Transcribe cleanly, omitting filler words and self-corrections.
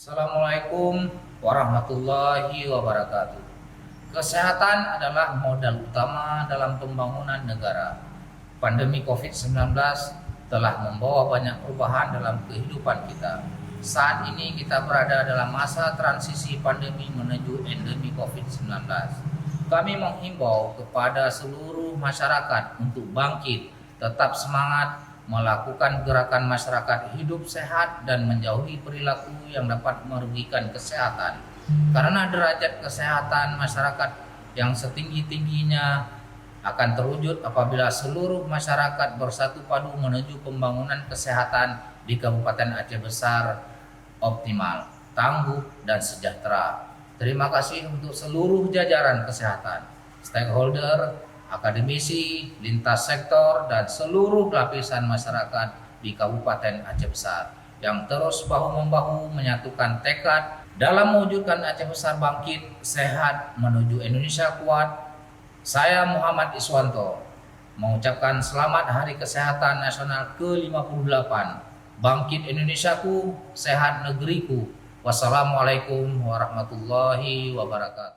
Assalamualaikum warahmatullahi wabarakatuh. Kesehatan adalah modal utama dalam pembangunan negara. Pandemi COVID-19 telah membawa banyak perubahan dalam kehidupan kita. Saat ini kita berada dalam masa transisi pandemi menuju endemi COVID-19. Kami menghimbau kepada seluruh masyarakat untuk bangkit, tetap semangat, melakukan gerakan masyarakat hidup sehat dan menjauhi perilaku yang dapat merugikan kesehatan. Karena derajat kesehatan masyarakat yang setinggi-tingginya akan terwujud apabila seluruh masyarakat bersatu padu menuju pembangunan kesehatan di Kabupaten Aceh Besar optimal, tangguh, dan sejahtera. Terima kasih untuk seluruh jajaran kesehatan, stakeholder, akademisi, lintas sektor, dan seluruh lapisan masyarakat di Kabupaten Aceh Besar yang terus bahu-membahu menyatukan tekad dalam mewujudkan Aceh Besar bangkit, sehat, menuju Indonesia kuat. Saya Muhammad Iswanto mengucapkan selamat Hari Kesehatan Nasional ke-58. Bangkit Indonesiaku, sehat negeriku. Wassalamualaikum warahmatullahi wabarakatuh.